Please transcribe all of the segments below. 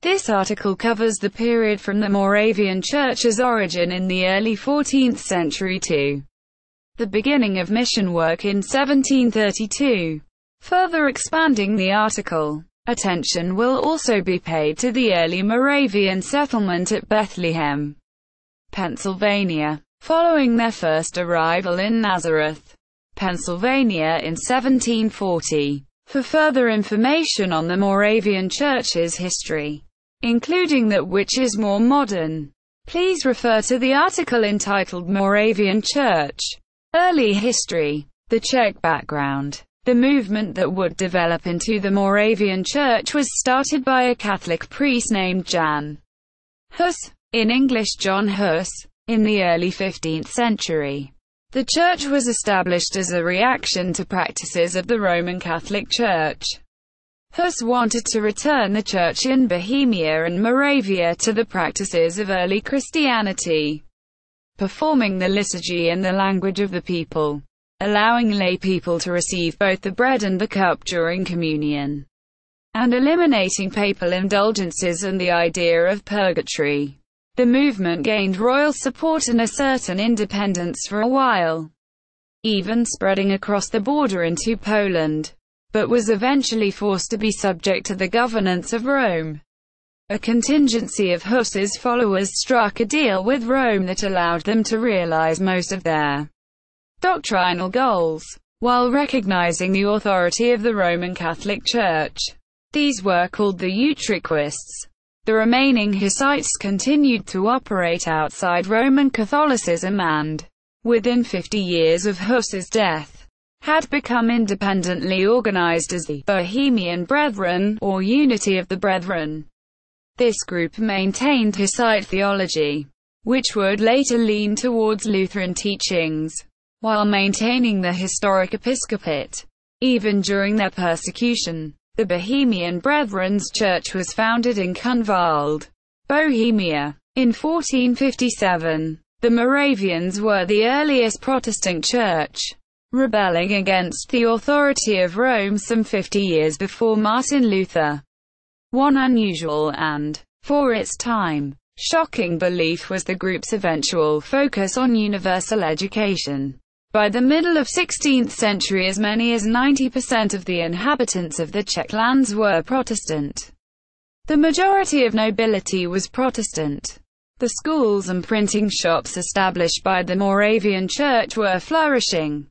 This article covers the period from the Moravian Church's origin in the early 14th century to the beginning of mission work in 1732. Further expanding the article, attention will also be paid to the early Moravian settlement at Bethlehem, Pennsylvania, following their first arrival in Nazareth, Pennsylvania in 1740. For further information on the Moravian Church's history, including that which is more modern, please refer to the article entitled Moravian Church. Early history. The Czech background. The movement that would develop into the Moravian Church was started by a Catholic priest named Jan Hus, in English John Hus, in the early 15th century. The church was established as a reaction to practices of the Roman Catholic Church. Hus wanted to return the church in Bohemia and Moravia to the practices of early Christianity, performing the liturgy in the language of the people, allowing lay people to receive both the bread and the cup during communion, and eliminating papal indulgences and the idea of purgatory. The movement gained royal support and a certain independence for a while, even spreading across the border into Poland, but was eventually forced to be subject to the governance of Rome. A contingency of Hus's followers struck a deal with Rome that allowed them to realize most of their doctrinal goals, while recognizing the authority of the Roman Catholic Church. These were called the Utriquists. The remaining Hussites continued to operate outside Roman Catholicism and, within 50 years of Hus's death, had become independently organized as the Bohemian Brethren, or Unity of the Brethren. This group maintained Hussite theology, which would later lean towards Lutheran teachings, while maintaining the historic episcopate. Even during their persecution, the Bohemian Brethren's church was founded in Kunwald, Bohemia. In 1457, the Moravians were the earliest Protestant church, rebelling against the authority of Rome some 50 years before Martin Luther. One unusual and, for its time, shocking belief was the group's eventual focus on universal education. By the middle of 16th century, as many as 90% of the inhabitants of the Czech lands were Protestant. The majority of nobility was Protestant. The schools and printing shops established by the Moravian Church were flourishing.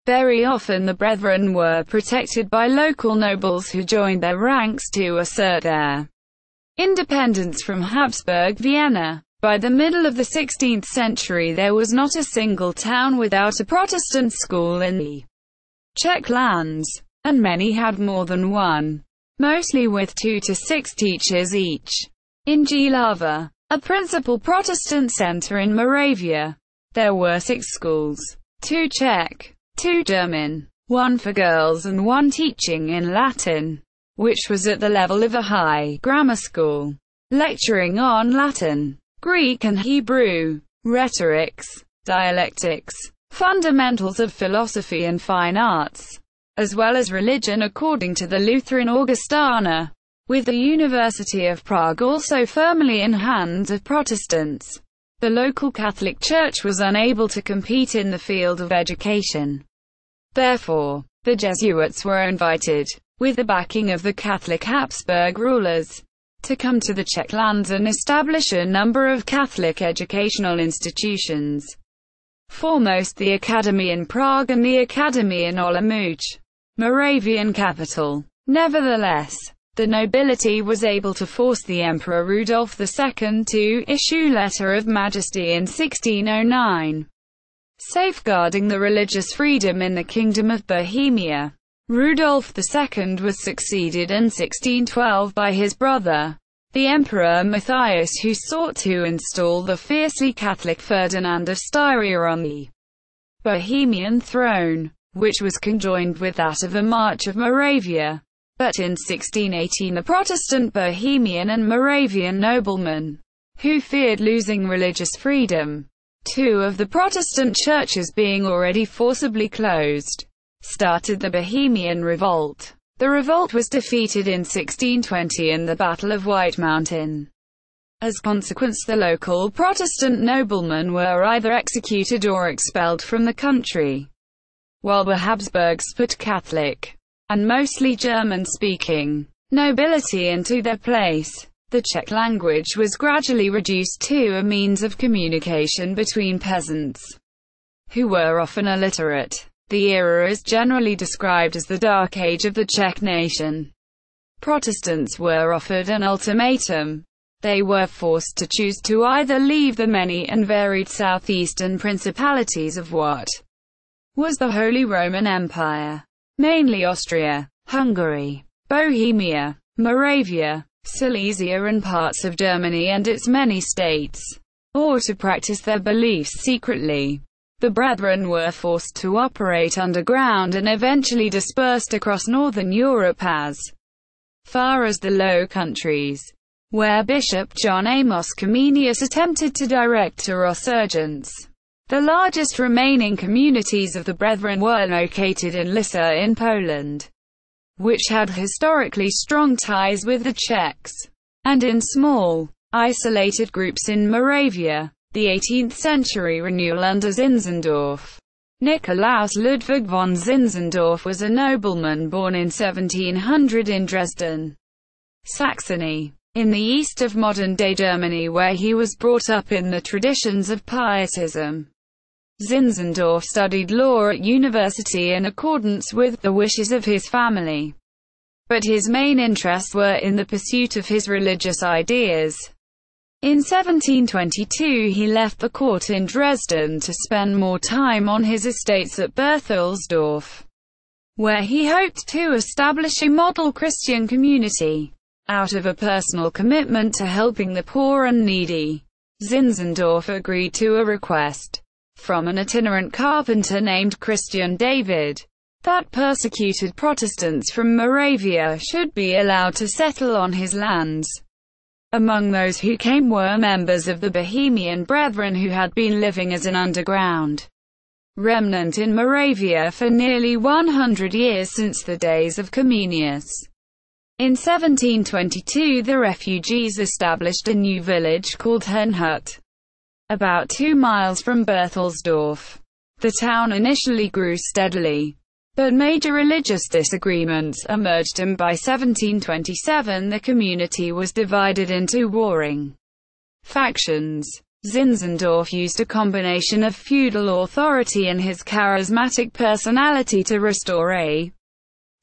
Very often the Brethren were protected by local nobles who joined their ranks to assert their independence from Habsburg Vienna. By the middle of the 16th century there was not a single town without a Protestant school in the Czech lands, and many had more than one, mostly with 2 to 6 teachers each. In Jihlava, a principal Protestant center in Moravia, there were 6 schools, 2 Czech, 2 German, 1 for girls and 1 teaching in Latin, which was at the level of a high grammar school, lecturing on Latin, Greek and Hebrew, rhetorics, dialectics, fundamentals of philosophy and fine arts, as well as religion according to the Lutheran Augustana, with the University of Prague also firmly in hands of Protestants. The local Catholic Church was unable to compete in the field of education. Therefore, the Jesuits were invited, with the backing of the Catholic Habsburg rulers, to come to the Czech lands and establish a number of Catholic educational institutions, foremost the Academy in Prague and the Academy in Olomouc, Moravian capital. Nevertheless, the nobility was able to force the Emperor Rudolf II to issue Letter of Majesty in 1609, safeguarding the religious freedom in the Kingdom of Bohemia. Rudolf II was succeeded in 1612 by his brother, the Emperor Matthias, who sought to install the fiercely Catholic Ferdinand of Styria on the Bohemian throne, which was conjoined with that of the March of Moravia. But in 1618 the Protestant Bohemian and Moravian noblemen, who feared losing religious freedom, 2 of the Protestant churches being already forcibly closed, started the Bohemian Revolt. The revolt was defeated in 1620 in the Battle of White Mountain. As consequence, the local Protestant noblemen were either executed or expelled from the country, while the Habsburgs put Catholic, and mostly German-speaking, nobility into their place. The Czech language was gradually reduced to a means of communication between peasants, who were often illiterate. The era is generally described as the Dark Age of the Czech nation. Protestants were offered an ultimatum. They were forced to choose to either leave the many and varied southeastern principalities of what was the Holy Roman Empire, mainly Austria, Hungary, Bohemia, Moravia, Silesia and parts of Germany and its many states, or to practice their beliefs secretly. The Brethren were forced to operate underground and eventually dispersed across northern Europe as far as the Low Countries, where Bishop John Amos Comenius attempted to direct a resurgence. The largest remaining communities of the Brethren were located in Lissa in Poland, which had historically strong ties with the Czechs, and in small, isolated groups in Moravia. The 18th century renewal under Zinzendorf. Nikolaus Ludwig von Zinzendorf was a nobleman born in 1700 in Dresden, Saxony, in the east of modern-day Germany, where he was brought up in the traditions of Pietism. Zinzendorf studied law at university in accordance with the wishes of his family, but his main interests were in the pursuit of his religious ideas. In 1722 he left the court in Dresden to spend more time on his estates at Berthelsdorf, where he hoped to establish a model Christian community. Out of a personal commitment to helping the poor and needy, Zinzendorf agreed to a request from an itinerant carpenter named Christian David, that persecuted Protestants from Moravia should be allowed to settle on his lands. Among those who came were members of the Bohemian Brethren who had been living as an underground remnant in Moravia for nearly 100 years since the days of Comenius. In 1722 the refugees established a new village called Herrnhut, about 2 miles from Berthelsdorf. The town initially grew steadily, but major religious disagreements emerged, and by 1727 the community was divided into warring factions. Zinzendorf used a combination of feudal authority and his charismatic personality to restore a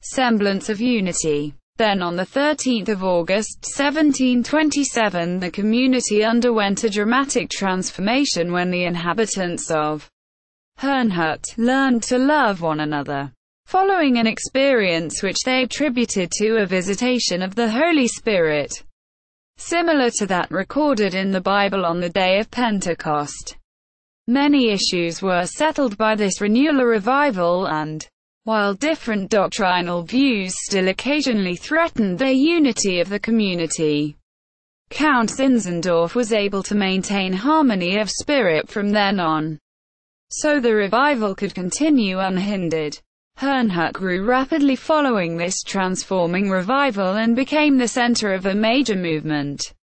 semblance of unity. Then on the 13th of August 1727 the community underwent a dramatic transformation when the inhabitants of Herrnhut learned to love one another, following an experience which they attributed to a visitation of the Holy Spirit, similar to that recorded in the Bible on the day of Pentecost. Many issues were settled by this renewal revival, and while different doctrinal views still occasionally threatened the unity of the community, Count Zinzendorf was able to maintain harmony of spirit from then on, so the revival could continue unhindered. Herrnhut grew rapidly following this transforming revival and became the center of a major movement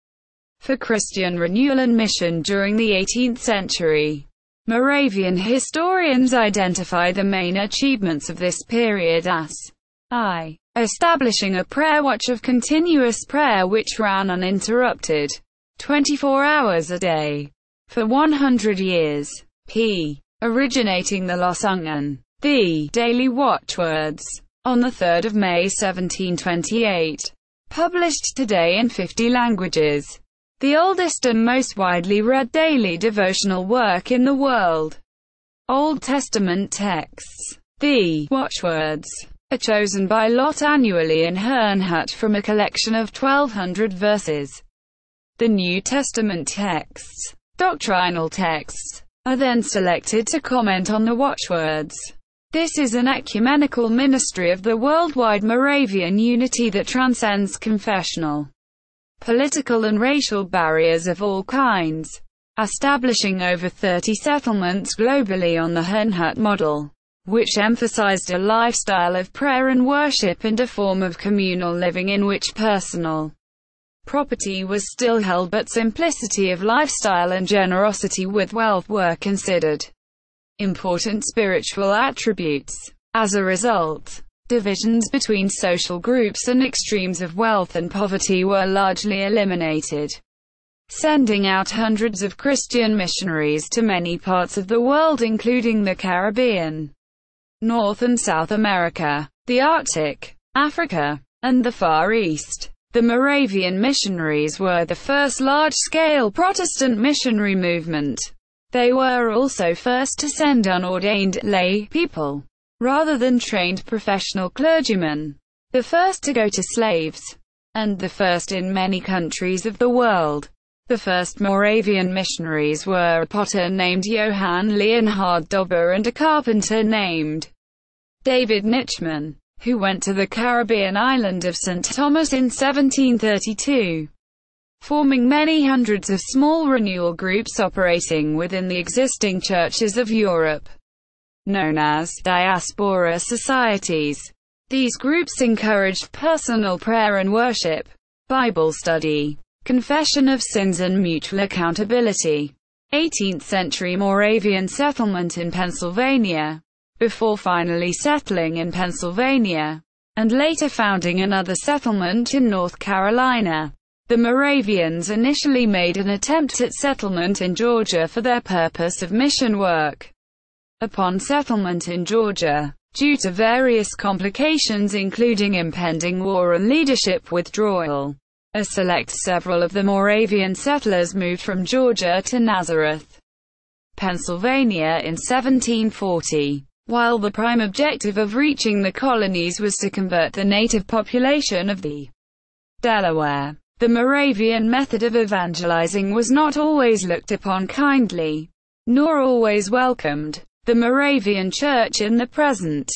for Christian renewal and mission during the 18th century. Moravian historians identify the main achievements of this period as I. Establishing a prayer watch of continuous prayer which ran uninterrupted, 24 hours a day, for 100 years. p. Originating the Losungen, the daily watchwords, on the 3rd of May 1728. Published today in 50 languages. The oldest and most widely read daily devotional work in the world. Old Testament texts. The watchwords are chosen by lot annually in Herrnhut from a collection of 1,200 verses. The New Testament texts, doctrinal texts, are then selected to comment on the watchwords. This is an ecumenical ministry of the worldwide Moravian unity that transcends confessional, political and racial barriers of all kinds, establishing over 30 settlements globally on the Herrnhut model. which emphasized a lifestyle of prayer and worship and a form of communal living in which personal property was still held but simplicity of lifestyle and generosity with wealth were considered important spiritual attributes. As a result, divisions between social groups and extremes of wealth and poverty were largely eliminated, sending out hundreds of Christian missionaries to many parts of the world including the Caribbean, North and South America, the Arctic, Africa, and the Far East. The Moravian missionaries were the first large-scale Protestant missionary movement. They were also first to send unordained lay people, rather than trained professional clergymen, the first to go to slaves, and the first in many countries of the world. The first Moravian missionaries were a potter named Johann Leonhard Dobber and a carpenter named David Nitschmann, who went to the Caribbean island of St. Thomas in 1732, forming many hundreds of small renewal groups operating within the existing churches of Europe, known as diaspora societies. These groups encouraged personal prayer and worship, Bible study, confession of sins and mutual accountability. 18th century Moravian settlement in Pennsylvania, before finally settling in Pennsylvania, and later founding another settlement in North Carolina. The Moravians initially made an attempt at settlement in Georgia for their purpose of mission work. Upon settlement in Georgia, due to various complications including impending war and leadership withdrawal, several of the Moravian settlers moved from Georgia to Nazareth, Pennsylvania in 1740. While the prime objective of reaching the colonies was to convert the native population of the Delaware, the Moravian method of evangelizing was not always looked upon kindly, nor always welcomed. The Moravian Church in the present,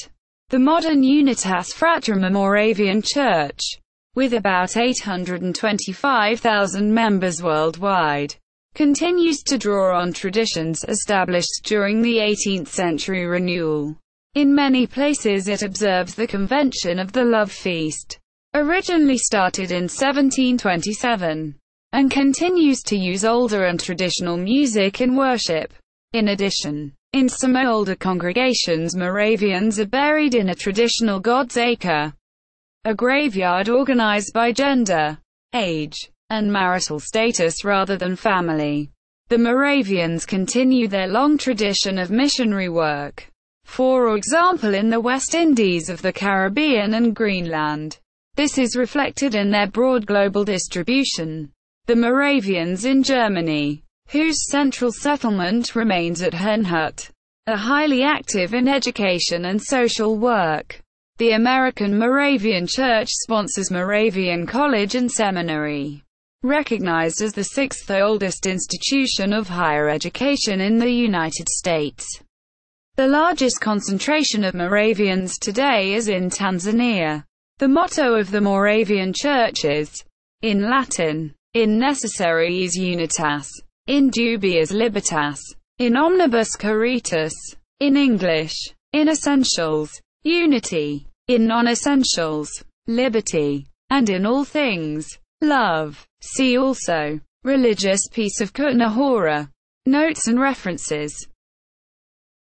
the modern Unitas Fratrum Moravian Church, with about 825,000 members worldwide, continues to draw on traditions established during the 18th century renewal. In many places it observes the convention of the Love Feast, originally started in 1727, and continues to use older and traditional music in worship. In addition, in some older congregations Moravians are buried in a traditional God's Acre, a graveyard organized by gender, age, and marital status rather than family. The Moravians continue their long tradition of missionary work, for example in the West Indies of the Caribbean and Greenland. This is reflected in their broad global distribution. The Moravians in Germany, whose central settlement remains at Herrnhut, are highly active in education and social work. The American Moravian Church sponsors Moravian College and Seminary, recognized as the sixth oldest institution of higher education in the United States. The largest concentration of Moravians today is in Tanzania. The motto of the Moravian Church is, in Latin, in necessaries unitas, in dubiis libertas, in omnibus caritas, in English, in essentials, unity, in non-essentials, liberty, and in all things, love. See also, religious peace of Kutna Hora. Notes and references.